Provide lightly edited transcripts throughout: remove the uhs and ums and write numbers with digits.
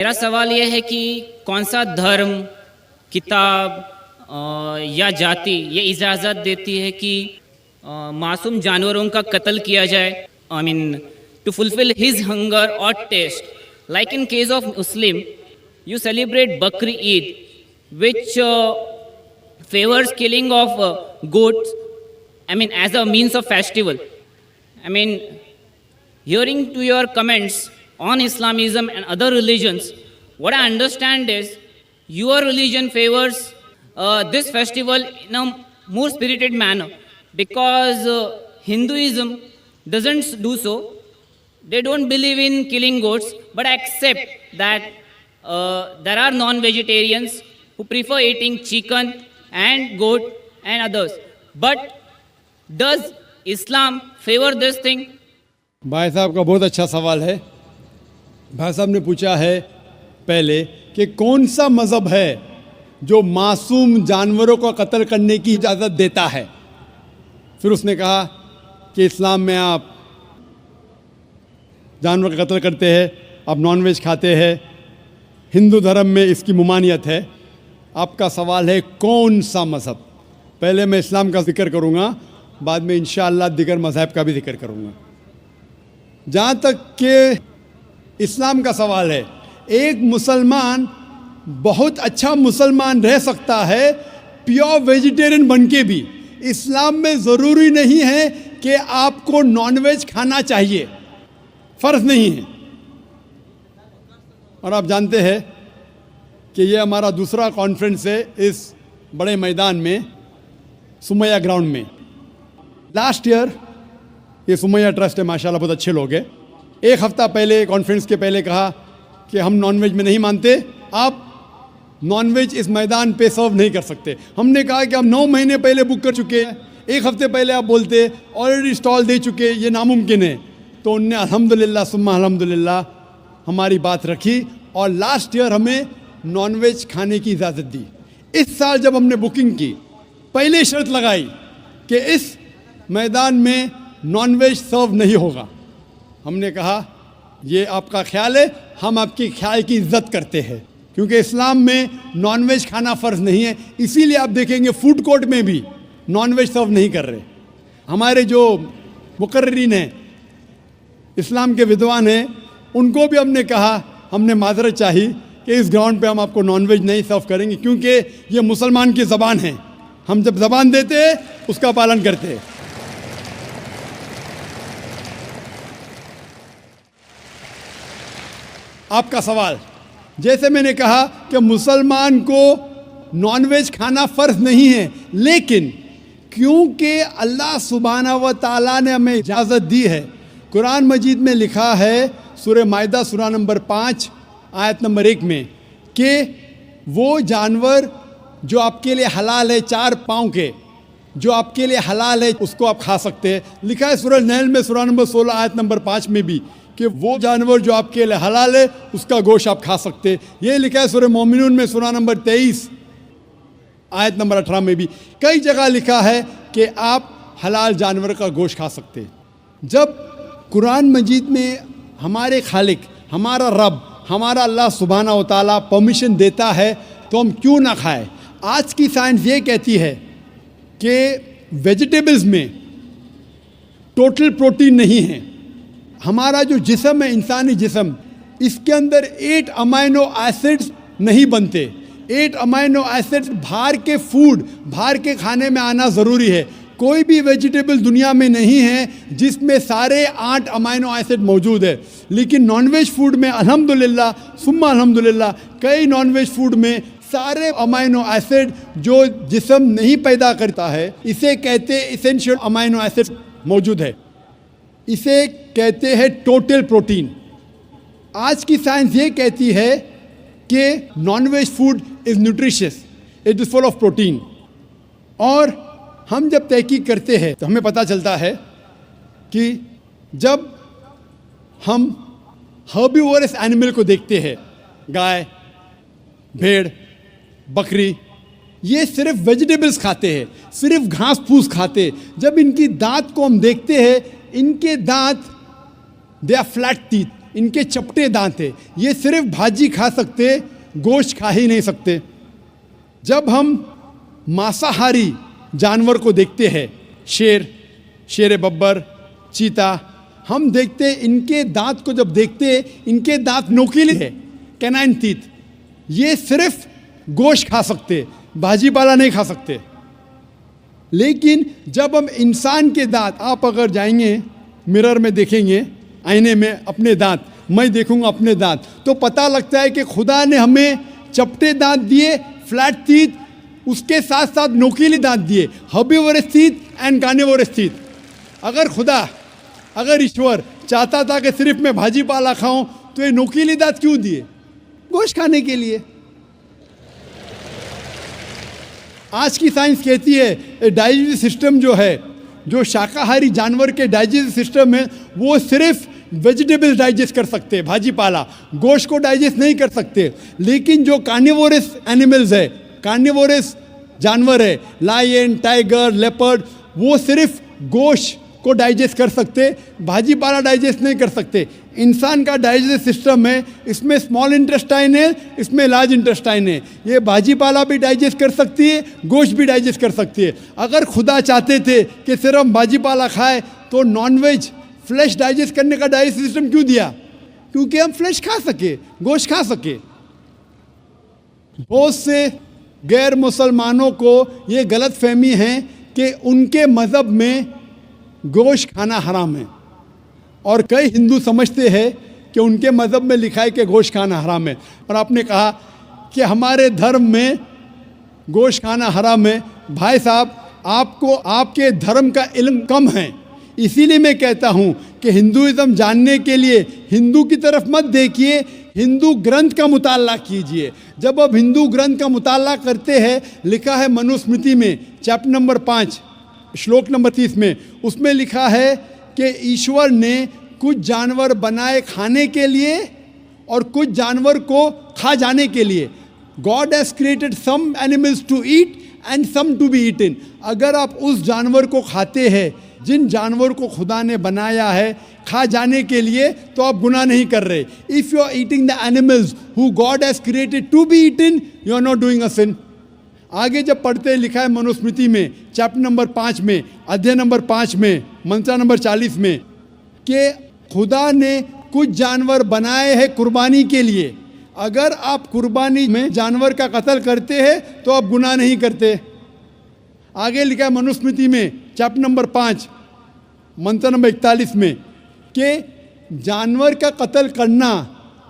मेरा सवाल यह है कि कौन सा धर्म, किताब या जाति ये इजाज़त देती है कि मासूम जानवरों का कत्ल किया जाए, I mean to fulfil his hunger और taste. Like in case of Muslim, you celebrate Bakri Eid, which favors killing of goats, I mean, as a means of festival. I mean, hearing to your comments on Islamism and other religions, what I understand is your religion favors this festival in a more spirited manner, because Hinduism doesn't do so. They don't believe in killing goats, but accept that there are non-vegetarians who prefer eating chicken and goat and others. But does Islam favor this thing? भाई साहब का बहुत अच्छा सवाल है. भाई साहब ने पूछा है पहले कि कौन सा मज़हब है जो मासूम जानवरों को कत्ल करने की इजाज़त देता है. फिर उसने कहा कि इस्लाम में आप जानवर का कत्ल करते हैं, आप नॉनवेज खाते हैं, हिंदू धर्म में इसकी ममानियत है. आपका सवाल है कौन सा मज़हब. पहले मैं इस्लाम का जिक्र करूँगा, बाद में इंशाअल्लाह दिगर मज़हब का भी जिक्र करूँगा. जहाँ तक कि इस्लाम का सवाल है, एक मुसलमान बहुत अच्छा मुसलमान रह सकता है प्योर वेजिटेरियन बन के भी. इस्लाम में ज़रूरी नहीं है कि आपको नॉनवेज खाना चाहिए, फ़र्ज़ नहीं है. और आप जानते हैं कि ये हमारा दूसरा कॉन्फ्रेंस है इस बड़े मैदान में, सुमैया ग्राउंड में. लास्ट ईयर ये सुमैया ट्रस्ट है, माशाल्लाह बहुत अच्छे लोग हैं. एक हफ़्ता पहले कॉन्फ्रेंस के पहले कहा कि हम नॉनवेज में नहीं मानते, आप नॉनवेज इस मैदान पे सर्व नहीं कर सकते. हमने कहा कि हम 9 महीने पहले बुक कर चुके हैं, एक हफ़्ते पहले आप बोलते ऑलरेडी स्टॉल दे चुके, ये नामुमकिन है. तो उनने अल्हम्दुलिल्लाह सुम्मा अल्हम्दुलिल्लाह हमारी बात रखी और लास्ट ईयर हमें नॉनवेज खाने की इजाज़त दी. इस साल जब हमने बुकिंग की, पहले शर्त लगाई कि इस मैदान में नॉनवेज सर्व नहीं होगा. हमने कहा ये आपका ख्याल है, हम आपके ख्याल की इज्जत करते हैं, क्योंकि इस्लाम में नॉनवेज खाना फ़र्ज़ नहीं है. इसीलिए आप देखेंगे फूड कोर्ट में भी नॉनवेज सर्व नहीं कर रहे. हमारे जो मुकर्रिरीन हैं, इस्लाम के विद्वान हैं, उनको भी हमने कहा, हमने माजरत चाही कि इस ग्राउंड पे हम आपको नॉनवेज नहीं सर्व करेंगे, क्योंकि ये मुसलमान की ज़बान है. हम जब ज़बान देते हैं उसका पालन करते हैं. आपका सवाल, जैसे मैंने कहा कि मुसलमान को नॉनवेज खाना फ़र्ज़ नहीं है, लेकिन क्योंकि अल्लाह सुब्हानहू व तआला ने हमें इजाज़त दी है. कुरान मजीद में लिखा है सूरह माइदा सूरा नंबर 5 आयत नंबर 1 में कि वो जानवर जो आपके लिए हलाल है, 4 पाँव के, जो आपके लिए हलाल है उसको आप खा सकते हैं. लिखा है सूरह नहल में सूरा नंबर 16 आयत नंबर 5 में भी कि वो जानवर जो आपके लिए हलाल है उसका गोश्त आप खा सकते हैं. ये लिखा है सूरह मोमिनून में सूरा नंबर 23 आयत नंबर 18 में भी. कई जगह लिखा है कि आप हलाल जानवर का गोश्त खा सकते हैं. जब कुरान मजीद में हमारे खालिक, हमारा रब, हमारा अल्लाह सुब्हानहू व तआला परमिशन देता है तो हम क्यों ना खाएं. आज की साइंस ये कहती है कि वेजिटेबल्स में टोटल प्रोटीन नहीं है. हमारा जो जिस्म है, इंसानी जिस्म, इसके अंदर 8 अमाइनो एसिड्स नहीं बनते. 8 अमाइनो एसिड्स बाहर के फूड, बाहर के खाने में आना ज़रूरी है. कोई भी वेजिटेबल दुनिया में नहीं है जिसमें सारे 8 अमाइनो एसिड मौजूद है. लेकिन नॉनवेज फूड में अल्हम्दुलिल्लाह सुम्मा अल्हम्दुलिल्लाह कई नॉनवेज फूड में सारे अमाइनो एसिड जो जिस्म नहीं पैदा करता है, इसे कहते इसेंशियल अमाइनो एसिड मौजूद है. इसे कहते हैं टोटल प्रोटीन. आज की साइंस ये कहती है कि non veg food is nutritious, it is full of protein. और हम जब तहकीक करते हैं तो हमें पता चलता है कि जब हम हर्बीवोरस एनिमल को देखते हैं, गाय, भेड़, बकरी, ये सिर्फ वेजिटेबल्स खाते हैं, सिर्फ घास फूस खाते हैं. जब इनकी दांत को हम देखते हैं, इनके दांत दे आर फ्लैट टीथ, इनके चपटे दांत है, ये सिर्फ भाजी खा सकते, गोश्त खा ही नहीं सकते। जब हम मांसाहारी जानवर को देखते हैं, शेर बब्बर, चीता, हम देखते हैं इनके दांत को जब देखते हैं, इनके दांत नोकीले है, कैनाइन टीथ। ये सिर्फ गोश्त खा सकते, भाजी पाला नहीं खा सकते। लेकिन जब हम इंसान के दांत, आप अगर जाएंगे मिरर में देखेंगे, आईने में अपने दांत, मैं देखूंगा अपने दांत, तो पता लगता है कि खुदा ने हमें चपटे दांत दिए, फ्लैट टीथ, उसके साथ साथ नोकीले दांत दिए, herbivorous teeth and carnivorous teeth. अगर ईश्वर चाहता था कि सिर्फ मैं भाजी पाला खाऊं, तो ये नोकीले दांत क्यों दिए? गोश्त खाने के लिए। आज की साइंस कहती है डाइजेस्टिव सिस्टम जो है, जो शाकाहारी जानवर के डाइजेस्टिव सिस्टम है, वो सिर्फ वेजिटेबल्स डाइजेस्ट कर सकते हैं, भाजी पाला, गोश्त को डाइजेस्ट नहीं कर सकते। लेकिन जो कार्निवोरस एनिमल्स है, कार्निवोरस जानवर है, लायन, टाइगर, लेपर्ड, वो सिर्फ गोश्त को डाइजेस्ट कर सकते, भाजी पाला डाइजेस्ट नहीं कर सकते। इंसान का डाइजेस्टिव सिस्टम है, इसमें स्मॉल इंटेस्टाइन है, इसमें लार्ज इंटेस्टाइन है। ये भाजी पाला भी डाइजेस्ट कर सकती है, गोश्त भी डाइजेस्ट कर सकती है। अगर खुदा चाहते थे कि सिर्फ हम भाजी पाला खाए, तो नॉनवेज फ्लैश डाइजेस्ट करने का डाइजेस्टिव सिस्टम क्यों दिया? क्योंकि हम फ्लैश खा सके, गोश्त खा सके। बहुत से गैर मुसलमानों को ये गलत फहमी है कि उनके मज़हब में गोश्त खाना हराम है, और कई हिंदू समझते हैं कि उनके मज़हब में लिखा है कि गोश्त खाना हराम है। और आपने कहा कि हमारे धर्म में गोश्त खाना हराम है। भाई साहब, आपको आपके धर्म का इल्म कम है, इसीलिए मैं कहता हूँ कि हिंदुइज़्म जानने के लिए हिंदू की तरफ मत देखिए, हिंदू ग्रंथ का मुताला कीजिए। जब आप हिंदू ग्रंथ का मुताला करते हैं, लिखा है मनुस्मृति में चैप्टर नंबर 5 श्लोक नंबर 30 में, उसमें लिखा है कि ईश्वर ने कुछ जानवर बनाए खाने के लिए और कुछ जानवर को खा जाने के लिए। God has created some animals to eat and some to be eaten. अगर आप उस जानवर को खाते हैं जिन जानवर को खुदा ने बनाया है खा जाने के लिए, तो आप गुनाह नहीं कर रहे। If you are eating the animals who God has created to be eaten, you are not doing a sin. आगे जब पढ़ते लिखा है मनुस्मृति में चैप्टर नंबर 5 में, अध्याय नंबर 5 में, मंत्र नंबर 40 में, कि खुदा ने कुछ जानवर बनाए हैं कुर्बानी के लिए। अगर आप कुर्बानी में जानवर का कत्ल करते हैं तो आप गुनाह नहीं करते। आगे लिखा है मनुस्मृति में चैप्टर नंबर 5 मंत्र नंबर 41 में कि जानवर का कत्ल करना,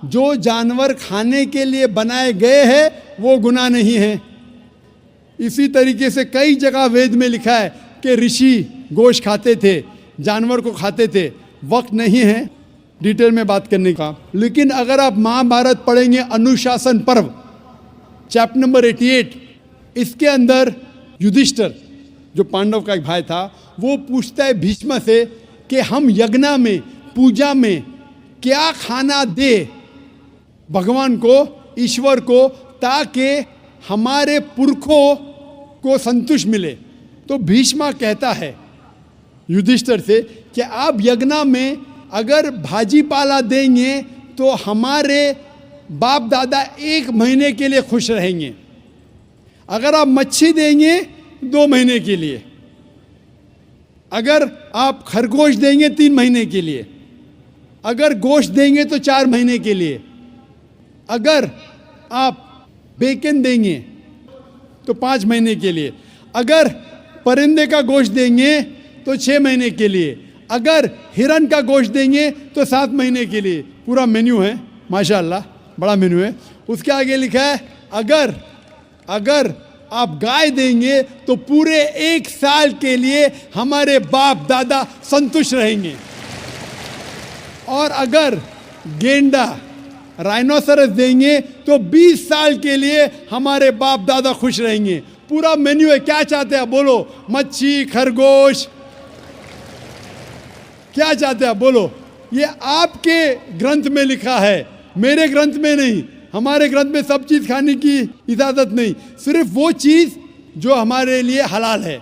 जो जानवर खाने के लिए बनाए गए हैं, वो गुनाह नहीं है। इसी तरीके से कई जगह वेद में लिखा है कि ऋषि गोश्त खाते थे, जानवर को खाते थे। वक्त नहीं है डिटेल में बात करने का, लेकिन अगर आप महाभारत पढ़ेंगे अनुशासन पर्व चैप्टर नंबर 88, इसके अंदर युधिष्ठिर जो पांडव का एक भाई था, वो पूछता है भीष्म से कि हम यज्ञ में, पूजा में क्या खाना दे भगवान को, ईश्वर को, ताकि हमारे पुरखों को संतुष्ट मिले। तो भीष्म कहता है युधिष्ठिर से कि आप यज्ञ में अगर भाजी पाला देंगे तो हमारे बाप दादा 1 महीने के लिए खुश रहेंगे। अगर आप मच्छी देंगे 2 महीने के लिए, अगर आप खरगोश देंगे 3 महीने के लिए, अगर गोश्त देंगे तो 4 महीने के लिए, अगर आप बेकन देंगे तो 5 महीने के लिए, अगर परिंदे का गोश्त देंगे तो 6 महीने के लिए, अगर हिरन का गोश्त देंगे तो 7 महीने के लिए। पूरा मेन्यू है, माशाल्लाह बड़ा मेन्यू है। उसके आगे लिखा है अगर आप गाय देंगे तो पूरे 1 साल के लिए हमारे बाप दादा संतुष्ट रहेंगे, और अगर गेंडा राइनोसरस देंगे तो 20 साल के लिए हमारे बाप दादा खुश रहेंगे। पूरा मेन्यू है। क्या चाहते हैं बोलो? मच्छी, खरगोश, क्या चाहते हैं बोलो? ये आपके ग्रंथ में लिखा है, मेरे ग्रंथ में नहीं। हमारे ग्रंथ में सब चीज़ खाने की इजाज़त नहीं, सिर्फ वो चीज़ जो हमारे लिए हलाल है।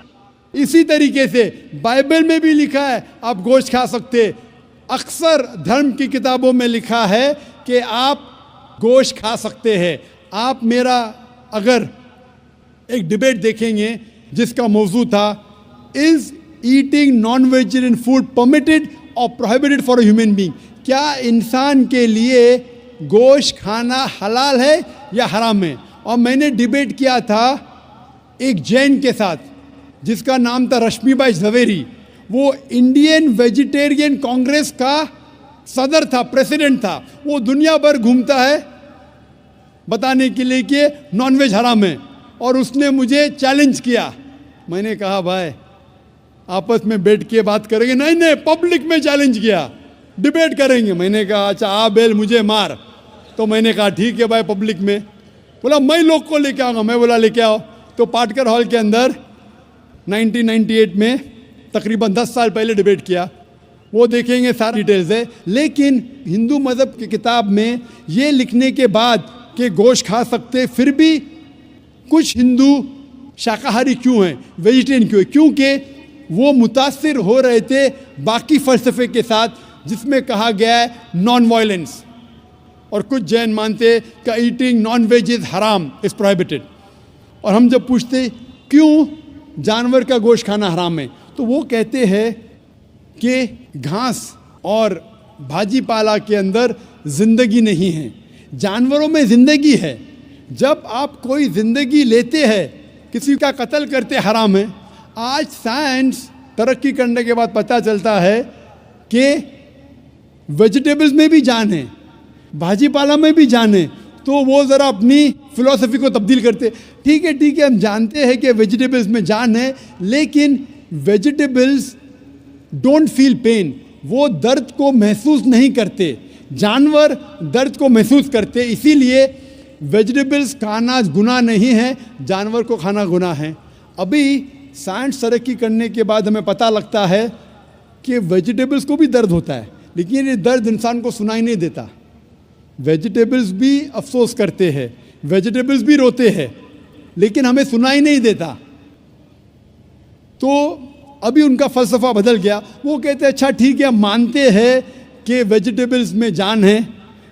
इसी तरीके से बाइबल में भी लिखा है आप गोश्त खा सकते, अक्सर धर्म की किताबों में लिखा है कि आप गोश्त खा सकते हैं। आप मेरा अगर एक डिबेट देखेंगे जिसका मौजू था, is eating non vegetarian food permitted और prohibited for a human being, क्या इंसान के लिए गोश्त खाना हलाल है या हराम है। और मैंने डिबेट किया था एक जैन के साथ जिसका नाम था रश्मिबाई झवेरी। वो इंडियन वेजिटेरियन कांग्रेस का सदर था, प्रेसिडेंट था। वो दुनिया भर घूमता है बताने के लिए कि नॉनवेज हराम है, और उसने मुझे चैलेंज किया। मैंने कहा भाई आपस में बैठ के बात करेंगे। नहीं नहीं, पब्लिक में चैलेंज किया, डिबेट करेंगे। मैंने कहा अच्छा आ बेल मुझे मार। तो मैंने कहा ठीक है भाई, पब्लिक में। बोला मैं लोग को लेके आऊँगा। मैं बोला लेके आओ। तो पाटकर हॉल के अंदर 1998 में तकरीबन 10 साल पहले डिबेट किया। वो देखेंगे सारी डिटेल्स है। लेकिन हिंदू मज़हब की किताब में ये लिखने के बाद कि गोश्त खा सकते, फिर भी कुछ हिंदू शाकाहारी क्यों हैं, वेजिटेरियन क्यों है? क्योंकि वो मुतासिर हो रहे थे बाकी फ़लसफ़े के साथ जिसमें कहा गया है नॉन वायलेंस। और कुछ जैन मानते कि ईटिंग नॉन वेज इज़ हराम, इज़ प्रोहिबिटेड। और हम जब पूछते क्यों जानवर का गोश्त खाना हराम है, तो वो कहते हैं कि घास और भाजी पाला के अंदर ज़िंदगी नहीं है, जानवरों में ज़िंदगी है। जब आप कोई ज़िंदगी लेते हैं, किसी का कत्ल करते हराम है। आज साइंस तरक्की करने के बाद पता चलता है कि वेजिटेबल्स में भी जान है, भाजी पाला में भी जान है। तो वो ज़रा अपनी फिलॉसफी को तब्दील करते। ठीक है, हम जानते हैं कि वेजिटेबल्स में जान है, लेकिन वेजिटेबल्स डोंट फील पेन, वो दर्द को महसूस नहीं करते। जानवर दर्द को महसूस करते, इसीलिए वेजिटेबल्स खाना गुनाह नहीं है, जानवर को खाना गुनाह है। अभी साइंस तरक्की करने के बाद हमें पता लगता है कि वेजिटेबल्स को भी दर्द होता है, लेकिन ये दर्द इंसान को सुनाई नहीं देता। वेजिटेबल्स भी अफसोस करते हैं, वेजिटेबल्स भी रोते हैं, लेकिन हमें सुनाई नहीं देता। तो अभी उनका फ़लसफ़ा बदल गया। वो कहते हैं अच्छा ठीक है, हम मानते हैं कि वेजिटेबल्स में जान है,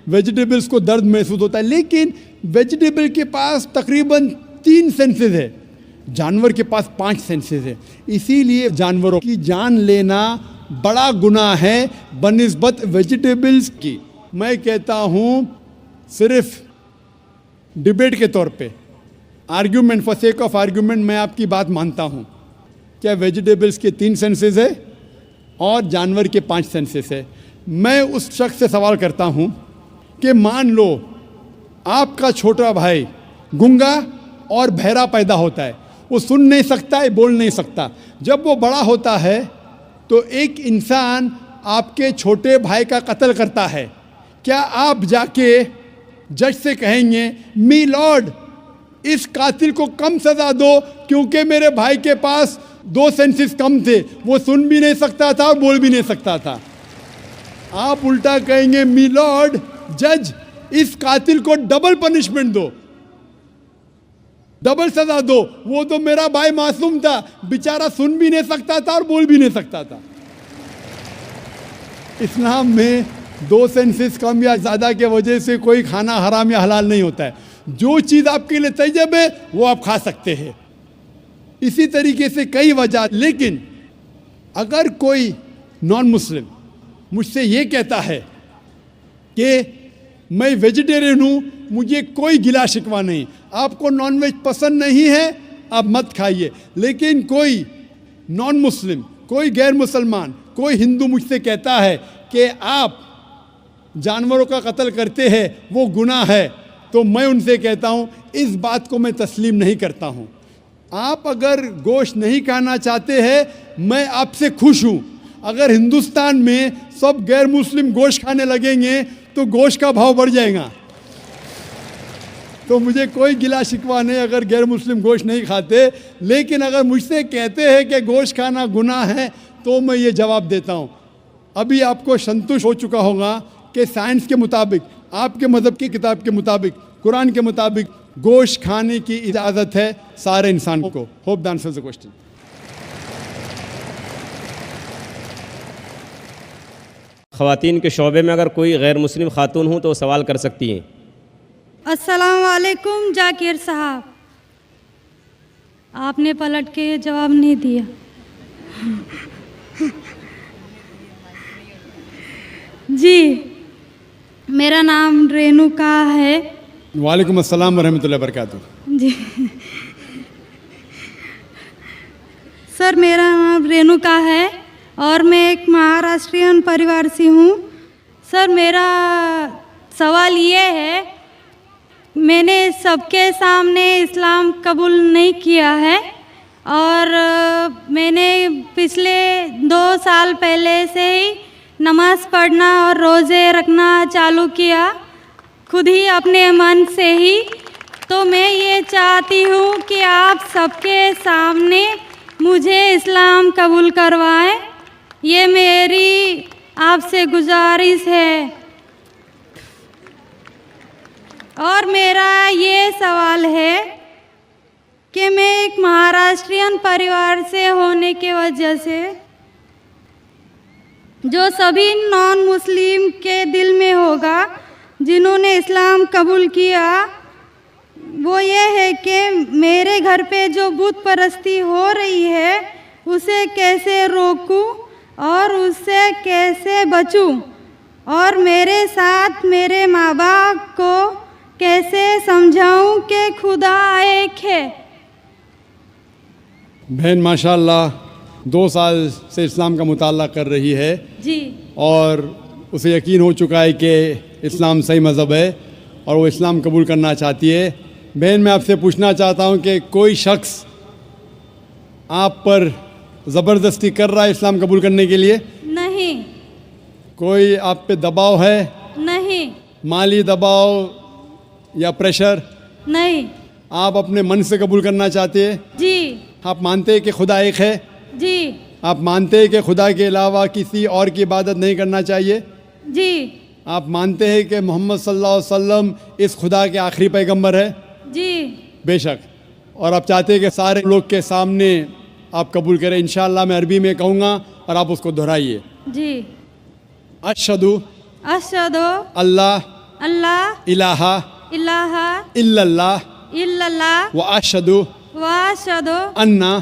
वेजिटेबल्स को दर्द महसूस होता है, लेकिन वेजिटेबल के पास तकरीबन 3 सेंसेस है, जानवर के पास 5 सेंसेस है। इसीलिए जानवरों की जान लेना बड़ा गुनाह है बनिस्बत वेजिटेबल्स की। मैं कहता हूँ सिर्फ डिबेट के तौर पे, argument, for sake of argument, मैं आपकी बात मानता हूँ क्या वेजिटेबल्स के 3 सेंसेस है और जानवर के 5 सेंसेस है। मैं उस शख्स से सवाल करता हूँ कि मान लो आपका छोटा भाई गूंगा और बहरा पैदा होता है, वो सुन नहीं सकता है, बोल नहीं सकता। जब वो बड़ा होता है तो एक इंसान आपके छोटे भाई का कत्ल करता है, क्या आप जाके जज से कहेंगे मी लॉर्ड इस कातिल को कम सज़ा दो क्योंकि मेरे भाई के पास 2 सेंसेस कम थे, वो सुन भी नहीं सकता था और बोल भी नहीं सकता था? आप उल्टा कहेंगे मी लॉर्ड जज इस कातिल को डबल पनिशमेंट दो, डबल सजा दो, वो तो मेरा भाई मासूम था, बेचारा सुन भी नहीं सकता था और बोल भी नहीं सकता था। इस्लाम में 2 सेंसेस कम या ज़्यादा के वजह से कोई खाना हराम या हलाल नहीं होता है। जो चीज़ आपके लिए तैयब है वो आप खा सकते हैं। इसी तरीके से कई वजह। लेकिन अगर कोई नॉन मुस्लिम मुझसे ये कहता है कि मैं वेजिटेरियन हूँ, मुझे कोई गिला शिकवा नहीं, आपको नॉनवेज पसंद नहीं है आप मत खाइए, लेकिन कोई नॉन मुस्लिम, कोई गैर मुसलमान, कोई हिंदू मुझसे कहता है कि आप जानवरों का कत्ल करते हैं वो गुनाह है, तो मैं उनसे कहता हूँ इस बात को मैं तस्लीम नहीं करता हूँ। आप अगर गोश्त नहीं खाना चाहते हैं, मैं आपसे खुश हूँ। अगर हिंदुस्तान में सब गैर मुस्लिम गोश्त खाने लगेंगे तो गोश्त का भाव बढ़ जाएगा। तो मुझे कोई गिला शिकवा नहीं अगर गैर मुस्लिम गोश्त नहीं खाते, लेकिन अगर मुझसे कहते हैं कि गोश्त खाना गुनाह है तो मैं ये जवाब देता हूँ। अभी आपको संतुष्ट हो चुका होगा कि साइंस के मुताबिक, आपके मज़हब की किताब के मुताबिक, कुरान के मुताबिक गोश्त खाने की इजाज़त है सारे इंसान को। Hope the answers the question. ख़वातीन के शोबे में अगर कोई गैर मुस्लिम खातून हो तो वो सवाल कर सकती हैं। अस्सलाम वालेकुम जाकिर साहब, आपने पलट के जवाब नहीं दिया। जी, मेरा नाम रेणुका है। वालेकुम अस्सलाम वरहमतुल्लाहि वबरकातुहू। जी सर, मेरा नाम रेणुका है और मैं एक महाराष्ट्रियन परिवार से हूँ। सर, मेरा सवाल ये है, मैंने सबके सामने इस्लाम कबूल नहीं किया है और मैंने पिछले 2 साल पहले से ही नमाज़ पढ़ना और रोज़े रखना चालू किया, खुद ही अपने मन से ही। तो मैं ये चाहती हूँ कि आप सबके सामने मुझे इस्लाम कबूल करवाएं, ये मेरी आपसे गुजारिश है। और मेरा ये सवाल है कि मैं एक महाराष्ट्रियन परिवार से होने की वजह से जो सभी नॉन मुस्लिम के दिल में होगा जिन्होंने इस्लाम कबूल किया, वो ये है कि मेरे घर पे जो बुत परस्ती हो रही है उसे कैसे रोकूं और उससे कैसे बचूं, और मेरे साथ मेरे माँ बाप को कैसे समझाऊं कि खुदा एक है। बहन माशाल्लाह 2 साल से इस्लाम का मुताला कर रही है जी, और उसे यकीन हो चुका है कि इस्लाम सही मज़हब है और वो इस्लाम कबूल करना चाहती है। बहन, मैं आपसे पूछना चाहता हूँ कि कोई शख्स आप पर ज़बरदस्ती कर रहा है इस्लाम कबूल करने के लिए? नहीं। कोई आप पे दबाव है? नहीं। माली दबाव या प्रेशर? नहीं। आप अपने मन से कबूल करना चाहते हैं? जी। आप मानते हैं कि खुदा एक है? जी। आप मानते हैं कि खुदा के अलावा किसी और की इबादत नहीं करना चाहिए? जी। आप मानते हैं कि मोहम्मद सल्लल्लाहु अलैहि वसल्लम इस खुदा के आखिरी पैगंबर है? जी। बेशक। और आप चाहते हैं कि सारे लोग के सामने आप कबूल करें? इंशाअल्लाह मैं अरबी में कहूँगा और आप उसको दोहराइए। जी। अशहदु अशहदु अल्लाह अल्लाह इलाहा इलाहा इल्लल्लाह इल्लल्लाह व अशहदु व अशहदु अन्ना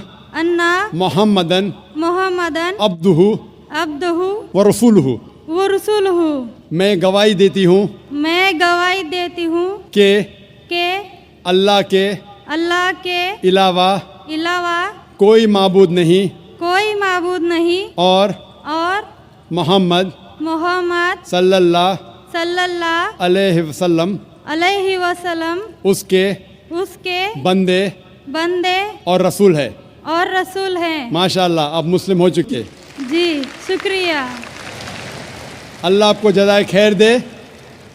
अन्ना मोहम्मदन मोहम्मदन अब्दुहु अब्दुहु व रसूलुहु। व रसूलुहु। मैं गवाही देती हूँ मैं गवाही देती हूँ कि अल्लाह के अलावा अलावा कोई माबूद नहीं कोई माबूद नहीं और मोहम्मद सल्लल्लाहु अलैहि वसल्लम उसके बंदे और रसूल है। माशाअल्लाह, आप मुस्लिम हो चुके। जी, शुक्रिया। अल्लाह आपको जज़ाए खैर दे।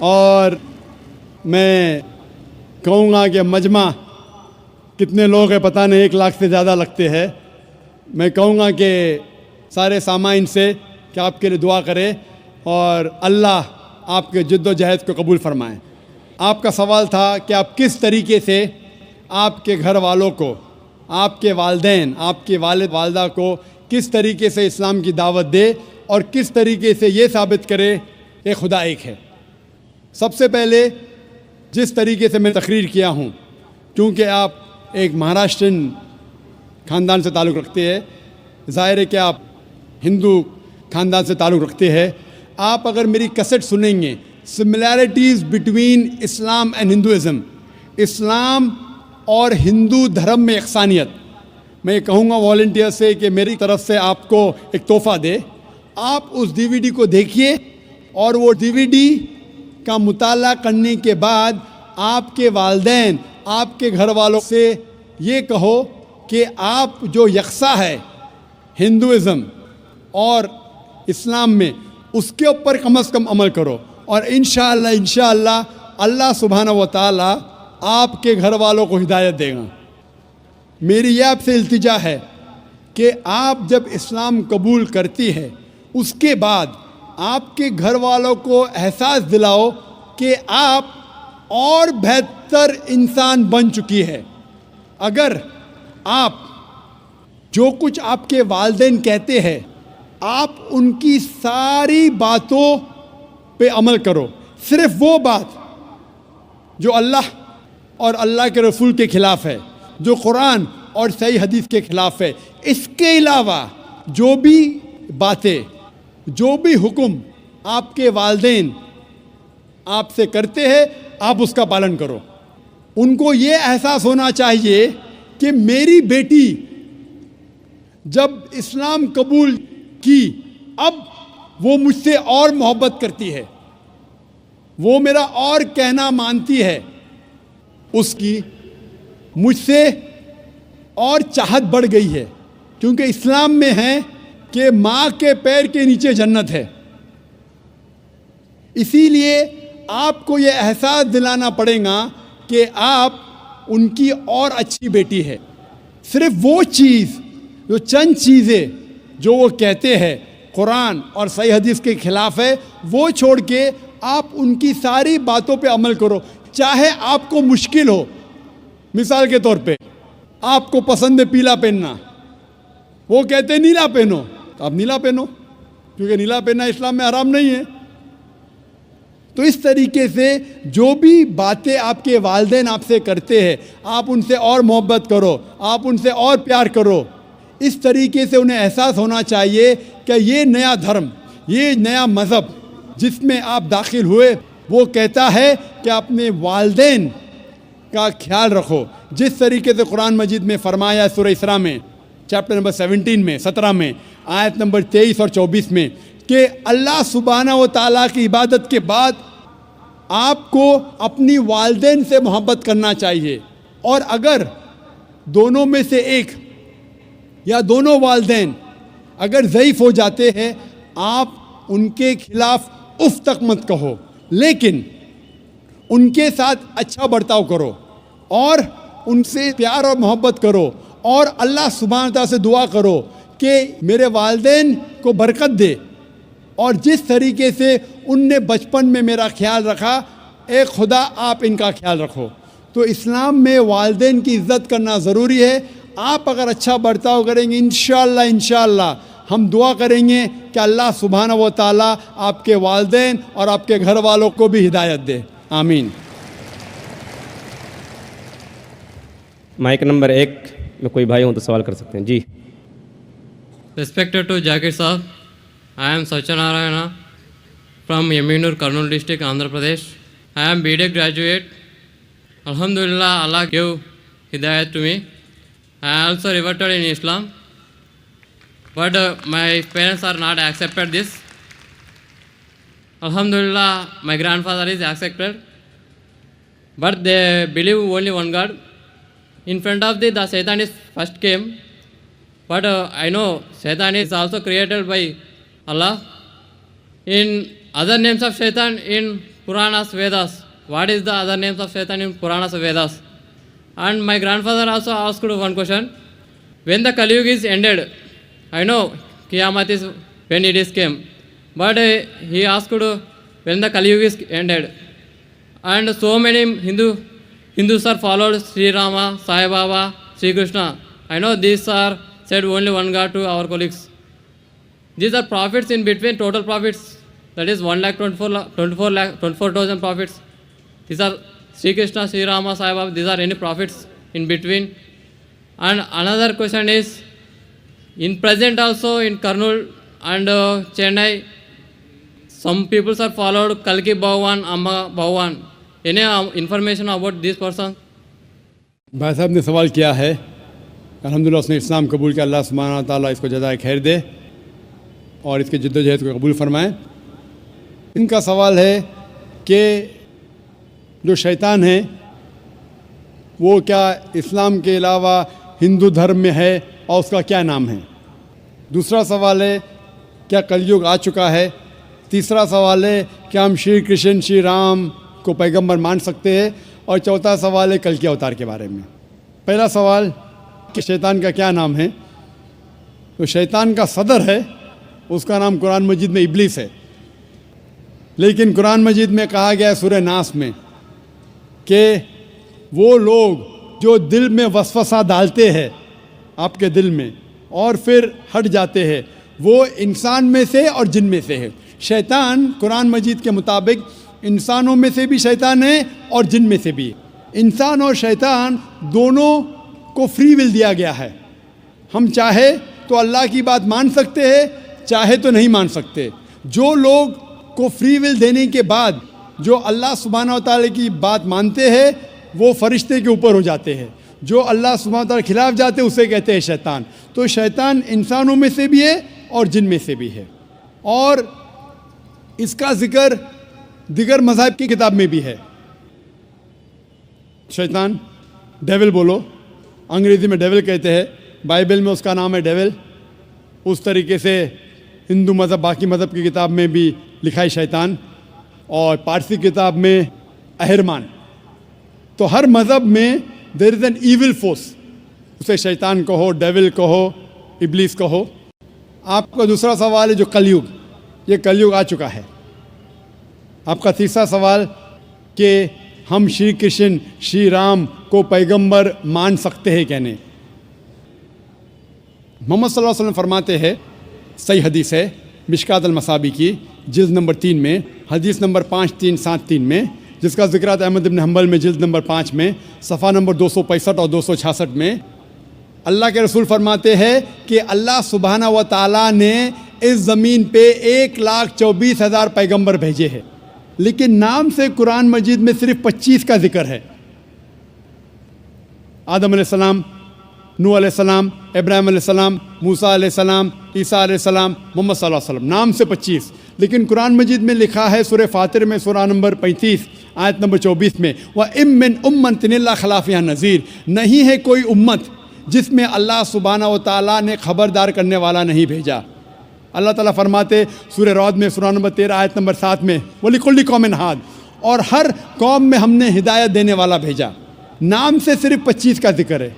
और मैं कहूँगा कि मजमा कितने लोग हैं पता नहीं, 1 लाख से ज़्यादा लगते हैं। मैं कहूँगा कि सारे सामाइन से कि आपके लिए दुआ करें और अल्लाह आपके जद्दोजहद को कबूल फरमाएं। आपका सवाल था कि आप किस तरीके से आपके घर वालों को, आपके वालिदैन, आपके वालिद वालदा को किस तरीके से इस्लाम की दावत दे और किस तरीके से ये साबित करे कि खुदा एक है। सबसे पहले जिस तरीके से मैं तकरीर किया हूँ, क्योंकि आप एक महाराष्ट्रियन ख़ानदान से ताल्लुक़ रखते हैं, ज़ाहिर है कि आप हिंदू ख़ानदान से ताल्लुक़ रखते हैं। आप अगर मेरी कैसेट सुनेंगे, similarities between Islam and Hinduism, इस्लाम और हिंदू धर्म में यकसानियत, मैं कहूँगा वॉलंटियर से कि मेरी तरफ से आपको एक तोहफ़ा दे। आप उस डीवीडी को देखिए और वो डीवीडी का मुताला करने के बाद आपके वालिदैन, आपके घर वालों से ये कहो कि आप जो यकसा है हिंदुइज़म और इस्लाम में, उसके ऊपर कम से कम अमल करो और इंशाअल्लाह अल्लाह सुब्हानहू व तआला आपके घर वालों को हिदायत देगा। मेरी यह आपसे इल्तिजा है कि आप जब इस्लाम कबूल करती है उसके बाद आपके घर वालों को एहसास दिलाओ कि आप और बेहतर इंसान बन चुकी है। अगर आप जो कुछ आपके वालिदैन कहते हैं आप उनकी सारी बातों पे अमल करो, सिर्फ वो बात जो अल्लाह और अल्लाह के रसूल के खिलाफ है, जो कुरान और सही हदीस के खिलाफ है। इसके अलावा जो भी बातें, जो भी हुक्म आपके वालिदैन आपसे करते हैं, आप उसका पालन करो। उनको ये एहसास होना चाहिए कि मेरी बेटी जब इस्लाम कबूल की, अब वो मुझसे और मोहब्बत करती है, वो मेरा और कहना मानती है, उसकी मुझसे और चाहत बढ़ गई है। क्योंकि इस्लाम में है कि माँ के पैर के नीचे जन्नत है। इसीलिए आपको ये एहसास दिलाना पड़ेगा कि आप उनकी और अच्छी बेटी है। सिर्फ वो चीज़, जो चंद चीज़ें जो वो कहते हैं कुरान और सही हदीस के खिलाफ है, वो छोड़ के आप उनकी सारी बातों पे अमल करो। चाहे आपको मुश्किल हो, मिसाल के तौर पे आपको पसंद है पीला पहनना, वो कहते हैं नीला पहनो, तो आप नीला पहनो, क्योंकि नीला पहनना इस्लाम में हराम नहीं है। तो इस तरीके से जो भी बातें आपके वालिदैन आपसे करते हैं, आप उनसे और मोहब्बत करो, आप उनसे और प्यार करो। इस तरीके से उन्हें एहसास होना चाहिए कि ये नया धर्म, ये नया मज़हब जिसमें आप दाखिल हुए, वो कहता है कि अपने वालिदैन का ख्याल रखो। जिस तरीके से कुरान मजीद में फरमाया सूरह इसरा में चैप्टर नंबर 17 में 17 में आयत नंबर 23 और 24 में कि अल्लाह सुब्हाना व तआला की इबादत के बाद आपको अपनी वालिदैन से मोहब्बत करना चाहिए। और अगर दोनों में से एक या दोनों वालिदैन अगर ज़ईफ़ हो जाते हैं, आप उनके खिलाफ उफ तक मत कहो, लेकिन उनके साथ अच्छा बर्ताव करो और उनसे प्यार और मोहब्बत करो और अल्लाह सुब्हानहू तआला से दुआ करो कि मेरे वालिदैन को बरकत दे। और जिस तरीके से उनने बचपन में मेरा ख्याल रखा, ए खुदा आप इनका ख्याल रखो। तो इस्लाम में वालिदैन की इज़्ज़त करना ज़रूरी है। आप अगर अच्छा बर्ताव करेंगे, इंशाअल्लाह हम दुआ करेंगे कि अल्लाह सुब्हानहू व तआला आपके वालिदैन और आपके घर वालों को भी हिदायत दे। आमीन। माइक नंबर 1 में कोई भाई हो तो सवाल कर सकते हैं जी। Respected to Jakir Saab, I am Sachanarayana from Yeminur, Kurnool district, Andhra Pradesh. I am BTech graduate. Alhamdulillah, Allah gave hidayat to me. I also reverted in Islam, but my parents are not accepted this. Alhamdulillah, my grandfather is accepted, but they believe only one God. In front of the Satan is first came, but I know Satan is also created by Allah. In other names of Satan in Puranas, Vedas, what is the other names of Satan in Puranas, Vedas? And my grandfather also asked one question. When the Kali Yuga is ended, I know Qiyamah is when it is came, but he asked when the Kali Yuga is ended. And so many Hindus are followed Sri Rama, Sai Baba, Sri Krishna. I know these are said only one God to our colleagues. These are prophets in between, total prophets, that is 1,24,000 prophets. These are Sri Krishna, Sri Rama, Sai Baba, these are any prophets in between. And another question is, in present also in Kurnool and Chennai, some people are followed Kalki Bhagwan, Amma Bhagwan. Any information about this person? भाई साहब ने सवाल किया है, अल्हम्दुलिल्लाह उसने इस्लाम कबूल किया। अल्लाह सुब्हानहू तआला इसको जज़ाए खैर दे और इसके जद्दोजहद को कबूल फरमाए। इनका सवाल है कि जो शैतान है वो क्या इस्लाम के अलावा हिंदू धर्म में है और उसका क्या नाम है। दूसरा सवाल है क्या कलयुग आ चुका है। तीसरा सवाल है क्या हम श्री कृष्ण श्री राम को पैगंबर मान सकते हैं। और चौथा सवाल है कल के अवतार के बारे में। पहला सवाल कि शैतान का क्या नाम है, तो शैतान का सदर है, उसका नाम कुरान मजीद में इब्लीस है। लेकिन कुरान मजीद में कहा गया है सूरह नास में कि वो लोग जो दिल में वसवसा डालते हैं आपके दिल में और फिर हट जाते हैं, वो इंसान में से और जिन में से है। शैतान कुरान मजीद के मुताबिक इंसानों में से भी शैतान है और जिन में से भी है। इंसान और शैतान दोनों को फ्री विल दिया गया है। हम चाहे तो अल्लाह की बात मान सकते हैं, चाहे तो नहीं मान सकते। जो लोग को फ्री विल देने के बाद जो अल्लाह सुब्हानहू व तआला की बात मानते हैं वो फरिश्ते के ऊपर हो जाते हैं। जो अल्लाह सुब्हानहू व तआला के खिलाफ जाते हैं उसे कहते हैं शैतान। तो शैतान इंसानों में से भी है और जिन में से भी है। और इसका जिक्र दिगर मज़हब की किताब में भी है। शैतान, डेविल बोलो, अंग्रेज़ी में डेविल कहते हैं, बाइबल में उसका नाम है डेविल। उस तरीके से हिंदू मज़हब, बाकी मज़हब की किताब में भी लिखा है शैतान, और पारसी किताब में अहरमान। तो हर मज़हब में there is an evil force, उसे शैतान कहो, डेविल कहो, इब्लीस कहो। आपका दूसरा सवाल है जो कलयुग, ये कलयुग आ चुका है। आपका तीसरा सवाल कि हम श्री कृष्ण, श्री राम को पैगंबर मान सकते हैं क्या नहीं। मोहम्मद सल्लल्लाहु अलैहि वसल्लम फरमाते हैं, सही हदीस है मिशकात अल-मसाबी की जिल्द नंबर 3 में, हदीस नंबर 5373 में, जिसका जिक्र आता है अहमद इब्न हंबल में जिल्द नंबर 5 में, सफ़ा नंबर 265 और 266 में। अल्लाह के रसूल फरमाते हैं कि अल्लाह सुब्हानहू व तआला ने इस ज़मीन पे 1,24,000 पैगंबर भेजे हैं, लेकिन नाम से कुरान मजीद में सिर्फ 25 का जिक्र है। आदम अलैहिस्सलाम, नूह अलैहिस्सलाम, इब्राहिम अलैहिस्सलाम, मूसा अलैहिस्सलाम, ईसा अलैहिस्सलाम, मोहम्मद सल्लल्लाहु अलैहि वसल्लम, नाम से 25। लेकिन कुरान मजीद में लिखा है सूरह फातिर में सूरह नंबर 35 आयत नंबर 24 में, व इम मिन उम्मतिन इल्ला खला फ़ीहा नज़ीर, नहीं है कोई उम्मत जिसमें अल्लाह सुब्हानहू व तआला ने खबरदार करने वाला नहीं भेजा। अल्लाह ताला फरमाते सूरह रौद में सूरह नंबर 13 आयत नंबर 7 में, वलिकुल्लि कौमिन हाद, और हर कौम में हमने हिदायत देने वाला भेजा। नाम से सिर्फ 25 का जिक्र है।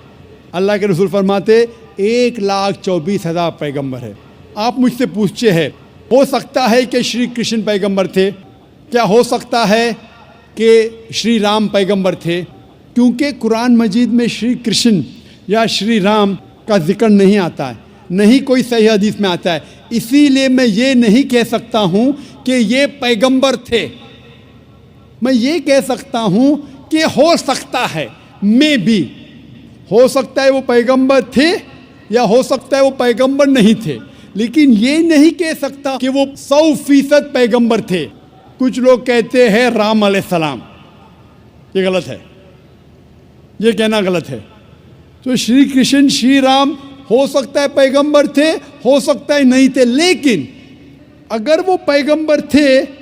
अल्लाह के रसूल फरमाते 1,24,000 पैगंबर है। आप मुझसे पूछते हैं, हो सकता है कि श्री कृष्ण पैगंबर थे, क्या हो सकता है कि श्री राम पैगंबर थे? क्योंकि कुरान मजीद में श्री कृष्ण या श्री राम का जिक्र नहीं आता है, नहीं कोई सही हदीस में आता है। इसीलिए मैं ये नहीं कह सकता हूँ कि ये पैगंबर थे। मैं ये कह सकता हूँ कि हो सकता है, मे भी हो सकता है वो पैगंबर थे या हो सकता है वो पैगंबर नहीं थे, लेकिन ये नहीं कह सकता कि वो 100% पैगंबर थे। कुछ लोग कहते हैं राम अलैहिस्सलाम, ये गलत है, ये कहना गलत है। तो श्री कृष्ण, श्री राम हो सकता है पैगंबर थे, हो सकता है नहीं थे, लेकिन अगर वो पैगंबर थे,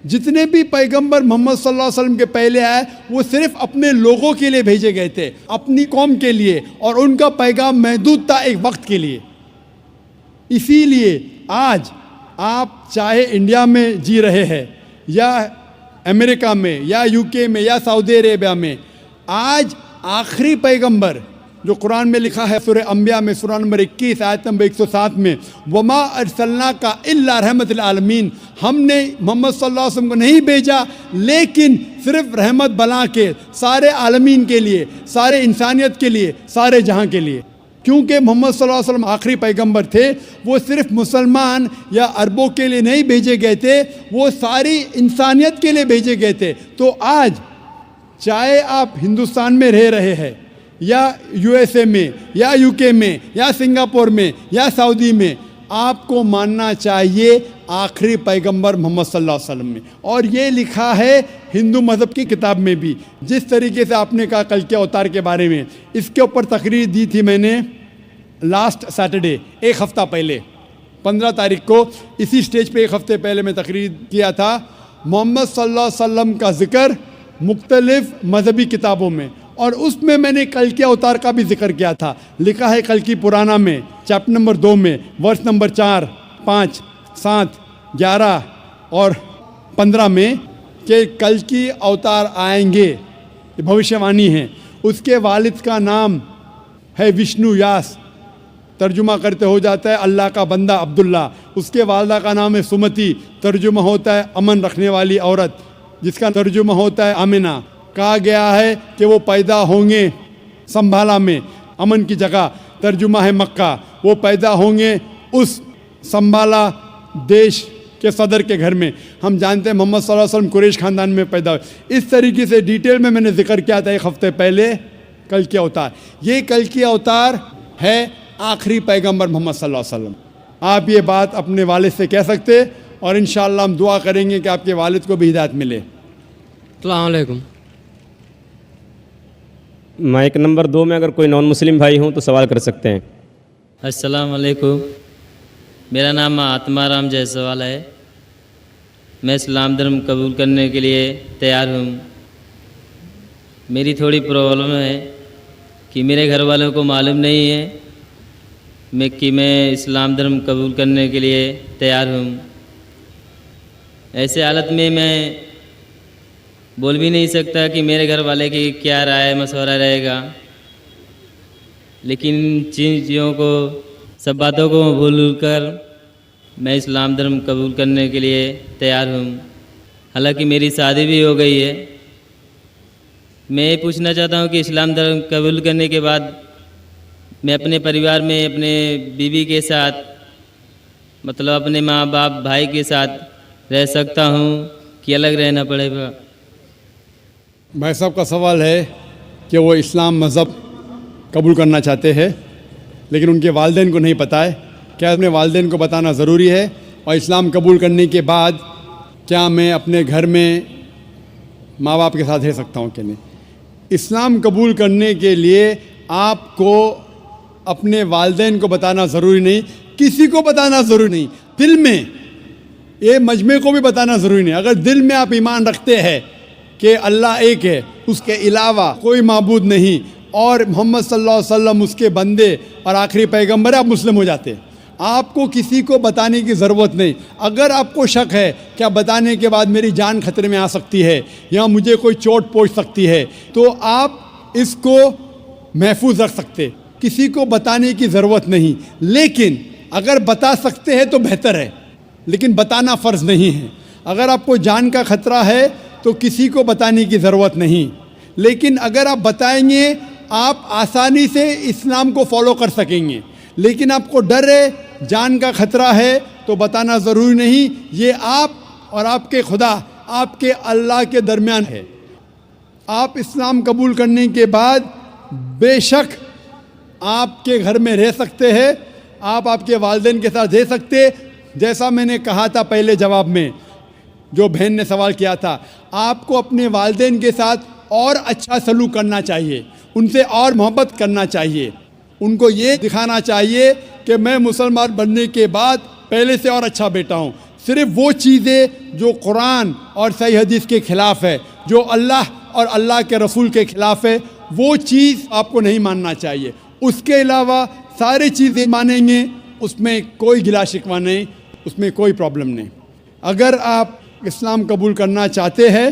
जितने भी पैगंबर मोहम्मद सल्लल्लाहु अलैहि वसल्लम के पहले आए वो सिर्फ अपने लोगों के लिए भेजे गए थे, अपनी कौम के लिए, और उनका पैगाम महदूद था एक वक्त के लिए। इसीलिए आज आप चाहे इंडिया में जी रहे हैं या अमेरिका में या यूके में या सऊदी अरेबिया में, आज आखिरी पैगंबर जो कुरान में लिखा है सूरह अंबिया में सूरह नंबर 21 आयत नंबर 107 में, वमा अरसलना का इल्ला रहमतुल आलमीन, हमने मोहम्मद सल्लल्लाहु अलैहि वसल्लम को नहीं भेजा लेकिन सिर्फ रहमत बना के सारे आलमीन के लिए, सारे इंसानियत के लिए, सारे जहां के लिए। क्योंकि मोहम्मद सल्लल्लाहु अलैहि वसल्लम आखिरी पैगंबर थे, वो सिर्फ मुसलमान या अरबों के लिए नहीं भेजे गए थे, वो सारी इंसानियत के लिए भेजे गए थे। तो आज चाहे आप हिंदुस्तान में रह रहे हैं या यूएसए में या यूके में या सिंगापुर में या सऊदी में, आपको मानना चाहिए आखिरी पैगंबर मोहम्मद सल्लल्लाहु अलैहि वसल्लम में। और ये लिखा है हिंदू मज़हब की किताब में भी। जिस तरीके से आपने कहा कल के अवतार के बारे में, इसके ऊपर तकरीर दी थी मैंने लास्ट सैटरडे, एक हफ़्ता पहले 15 तारीख को इसी स्टेज पे एक हफ़्ते पहले मैं तकरीर किया था। मोहम्मद सल्लल्लाहु अलैहि वसल्लम का ज़िक्र मुख्तलिफ़ मज़हबी किताबों में, और उसमें मैंने कल के अवतार का भी जिक्र किया था। लिखा है कल की पुराना में चैप्टर नंबर 2 में वर्ष नंबर 4, 5, 7, 11 और 15 में कि कल की अवतार आएंगे, ये भविष्यवाणी है। उसके वालिद का नाम है विष्णु यास, तर्जुमा करते हो जाता है अल्लाह का बंदा अब्दुल्ला। उसके वालदा का नाम है सुमति, तर्जुमा होता है अमन रखने वाली औरत, जिसका तर्जुमा होता है आमिना। कहा गया है कि वो पैदा होंगे संभाला में, अमन की जगह, तर्जुमा है मक्का। वो पैदा होंगे उस संभाला देश के सदर के घर में। हम जानते हैं मोहम्मद सल्लल्लाहु अलैहि वसल्लम कुरैश ख़ानदान में पैदा हुए। इस तरीके से डिटेल में मैंने जिक्र किया था एक हफ्ते पहले कल की अवतार। ये कल की अवतार है आखिरी पैगंबर मोहम्मद सल्लल्लाहु अलैहि वसल्लम। आप ये बात अपने वालिद से कह सकते और इंशाअल्लाह हम दुआ करेंगे कि आपके वालिद को भी हिदायत मिले। अस्सलाम वालेकुम। माइक नंबर 2 में अगर कोई नॉन मुस्लिम भाई हों तो सवाल कर सकते हैं। अस्सलाम वालेकुम। मेरा नाम आत्माराम जायसवाल है। मैं इस्लाम धर्म कबूल करने के लिए तैयार हूँ। मेरी थोड़ी प्रॉब्लम है कि मेरे घर वालों को मालूम नहीं है मैं इस्लाम धर्म कबूल करने के लिए तैयार हूँ। ऐसे हालत में मैं बोल भी नहीं सकता कि मेरे घर वाले की क्या राय मशवरा रहेगा, लेकिन चीज़ों को सब बातों को भूल कर मैं इस्लाम धर्म कबूल करने के लिए तैयार हूँ। हालांकि मेरी शादी भी हो गई है। मैं ये पूछना चाहता हूँ कि इस्लाम धर्म कबूल करने के बाद मैं अपने परिवार में अपने बीवी के साथ मतलब अपने माँ बाप भाई के साथ रह सकता हूँ कि अलग रहना पड़ेगा? भाई साहब का सवाल है कि वो इस्लाम मज़हब कबूल करना चाहते हैं लेकिन उनके वालिदैन को नहीं पता है। क्या अपने वालिदैन को बताना ज़रूरी है? और इस्लाम कबूल करने के बाद क्या मैं अपने घर में माँ बाप के साथ रह सकता हूँ कि नहीं? इस्लाम कबूल करने के लिए आपको अपने वालिदैन को बताना ज़रूरी नहीं, किसी को बताना ज़रूरी नहीं, दिल में ये मजमे को भी बताना ज़रूरी नहीं। अगर दिल में आप ईमान रखते हैं कि अल्लाह एक है, उसके अलावा कोई माबूद नहीं और मोहम्मद सल्लल्लाहु अलैहि वसल्लम उसके बंदे और आखिरी पैगंबर है, आप मुस्लिम हो जाते हैं। आपको किसी को बताने की ज़रूरत नहीं। अगर आपको शक है क्या बताने के बाद मेरी जान खतरे में आ सकती है या मुझे कोई चोट पहुंच सकती है, तो आप इसको महफूज रख सकते, किसी को बताने की ज़रूरत नहीं। लेकिन अगर बता सकते हैं तो बेहतर है, लेकिन बताना फ़र्ज़ नहीं है। अगर आपको जान का ख़तरा है तो किसी को बताने की ज़रूरत नहीं। लेकिन अगर आप बताएंगे आप आसानी से इस्लाम को फॉलो कर सकेंगे। लेकिन आपको डर है, जान का ख़तरा है, तो बताना ज़रूरी नहीं। ये आप और आपके खुदा, आपके अल्लाह के दरमियान है। आप इस्लाम कबूल करने के बाद बेशक आपके घर में रह सकते हैं, आप आपके वालिदैन के साथ रह सकते। जैसा मैंने कहा था पहले जवाब में, जो बहन ने सवाल किया था, आपको अपने वालिदैन के साथ और अच्छा सलूक करना चाहिए, उनसे और मोहब्बत करना चाहिए। उनको ये दिखाना चाहिए कि मैं मुसलमान बनने के बाद पहले से और अच्छा बेटा हूँ। सिर्फ़ वो चीज़ें जो कुरान और सही हदीस के ख़िलाफ़ है, जो अल्लाह और अल्लाह के रसूल के ख़िलाफ़ है, वो चीज़ आपको नहीं मानना चाहिए। उसके अलावा सारी चीज़ें मानेंगे, उसमें कोई गिला शिकवा नहीं, उसमें कोई प्रॉब्लम नहीं। अगर आप इस्लाम कबूल करना चाहते हैं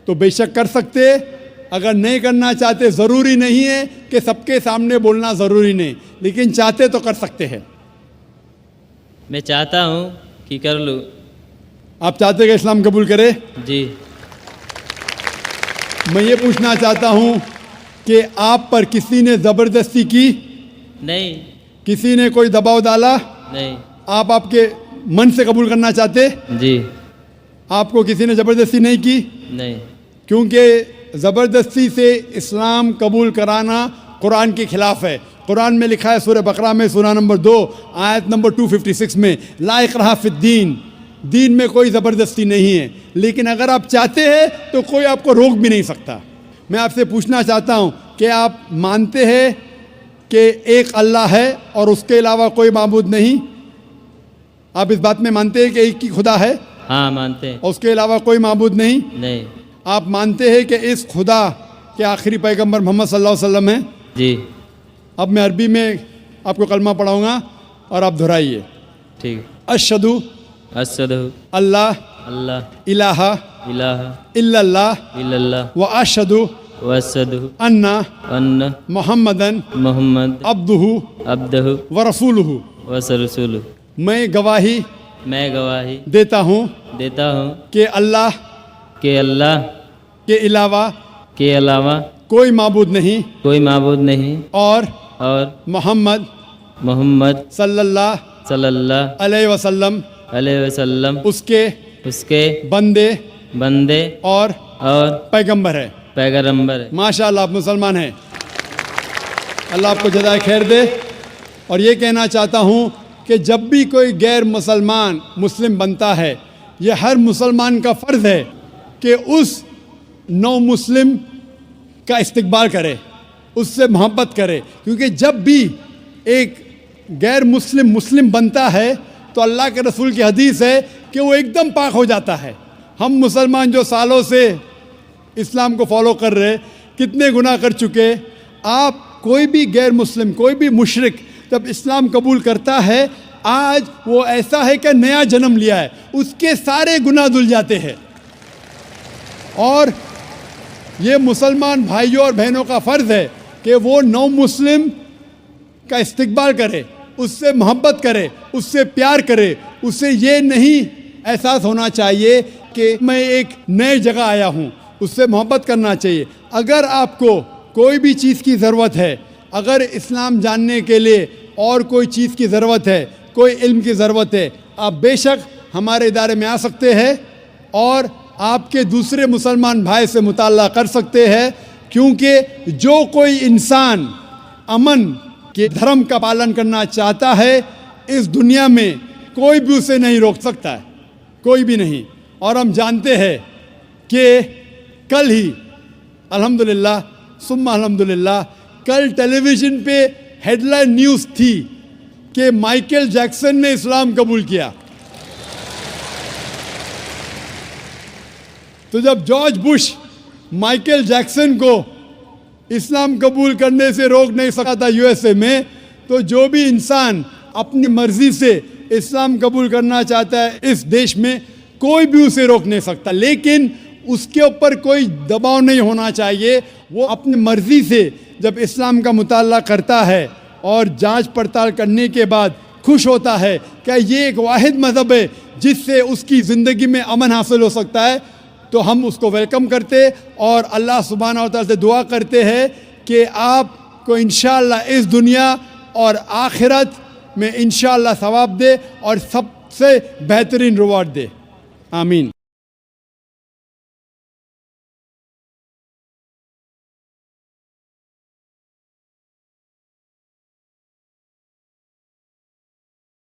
तो बेशक कर सकते। अगर नहीं करना चाहते, ज़रूरी नहीं है कि सबके सामने बोलना ज़रूरी नहीं, लेकिन चाहते तो कर सकते हैं। मैं चाहता हूँ कि कर लूँ। आप चाहते कि इस्लाम कबूल करें? जी। मैं ये पूछना चाहता हूँ कि आप पर किसी ने ज़बरदस्ती की? नहीं। किसी ने कोई दबाव डाला? नहीं। आप आपके मन से कबूल करना चाहते? जी। आपको किसी ने ज़बरदस्ती नहीं की? नहीं। क्योंकि ज़बरदस्ती से इस्लाम कबूल कराना कुरान के ख़िलाफ़ है। कुरान में लिखा है सूरह बकरा में सूरह नंबर 2 आयत नंबर 256 में, ला इकराह फिद्दीन, दीन में कोई ज़बरदस्ती नहीं है। लेकिन अगर आप चाहते हैं तो कोई आपको रोक भी नहीं सकता। मैं आपसे पूछना चाहता हूँ कि आप मानते हैं कि एक अल्लाह है और उसके अलावा कोई माबूद नहीं? आप इस बात में मानते हैं कि एक ही खुदा है? हाँ, मानते हैं। और उसके अलावा कोई माबूद नहीं? नहीं। आप मानते हैं कि इस खुदा के आखिरी पैगंबर मोहम्मद सल्लल्लाहु अलैहि वसल्लम हैं? जी। अब मैं अरबी में आपको कलमा पढ़ाऊँगा और आप दोहराइए। ठीक। अशहदु अशहदु अल्लाह अल्लाह इलाहा इलाहा इल्लल्लाह इल्लल्लाह व अशहदु व अशहदु अन्ना अन्न मुहम्मदन मोहम्मद अब्दुहु अब्दहु व रसूलुहु। व रसूलुहु। मैं गवाही देता हूँ कि अल्लाह के अलावा कोई माबूद नहीं और और मोहम्मद मोहम्मद सल्लल्लाहु सल्लल्लाहु अलैहि वसल्लम अलैहि वसल्लम उसके उसके बंदे बंदे और और पैगंबर है। पैगंबर है। माशाल्लाह आप मुसलमान हैं, अल्लाह आपको जज़ाए खैर दे। और ये कहना चाहता हूँ कि जब भी कोई गैर मुसलमान मुस्लिम बनता है, ये हर मुसलमान का फ़र्ज़ है कि उस नौ मुस्लिम का इस्तकबाल करे, उससे मोहब्बत करे, क्योंकि जब भी एक गैर मुस्लिम मुस्लिम बनता है तो अल्लाह के रसूल की हदीस है कि वो एकदम पाक हो जाता है। हम मुसलमान जो सालों से इस्लाम को फॉलो कर रहे, कितने गुनाह कर चुके। आप कोई भी गैर मुस्लिम, कोई भी मुशरिक जब इस्लाम कबूल करता है, आज वो ऐसा है कि नया जन्म लिया है, उसके सारे गुनाह धुल जाते हैं। और ये मुसलमान भाइयों और बहनों का फ़र्ज़ है कि वो नौ मुस्लिम का इस्तकबाल करे, उससे मोहब्बत करे, उससे प्यार करे। उससे ये नहीं एहसास होना चाहिए कि मैं एक नए जगह आया हूँ, उससे मोहब्बत करना चाहिए। अगर आपको कोई भी चीज़ की ज़रूरत है, अगर इस्लाम जानने के लिए और कोई चीज़ की ज़रूरत है, कोई इल्म की ज़रूरत है, आप बेशक हमारे इदारे में आ सकते हैं और आपके दूसरे मुसलमान भाई से मुताला कर सकते हैं, क्योंकि जो कोई इंसान अमन के धर्म का पालन करना चाहता है, इस दुनिया में कोई भी उसे नहीं रोक सकता है, कोई भी नहीं। और हम जानते हैं कि कल ही अल्हम्दुलिल्लाह सुम्मा अल्हम्दुलिल्लाह कल टेलीविज़न पे हेडलाइन न्यूज़ थी कि माइकल जैक्सन ने इस्लाम कबूल किया। तो जब जॉर्ज बुश माइकल जैक्सन को इस्लाम कबूल करने से रोक नहीं सका था यूएसए में, तो जो भी इंसान अपनी मर्ज़ी से इस्लाम कबूल करना चाहता है इस देश में, कोई भी उसे रोक नहीं सकता। लेकिन उसके ऊपर कोई दबाव नहीं होना चाहिए। वो अपनी मर्ज़ी से जब इस्लाम का मुताला करता है और जांच पड़ताल करने के बाद खुश होता है कि ये एक वाहिद मज़हब है जिससे उसकी ज़िंदगी में अमन हासिल हो सकता है, तो हम उसको वेलकम करते और अल्लाह सुब्हानहू व तआला से दुआ करते हैं कि आपको इंशाअल्लाह इस दुनिया और आखिरत में इंशाअल्लाह सवाब दे और सबसे बेहतरीन रिवॉर्ड दे। आमीन।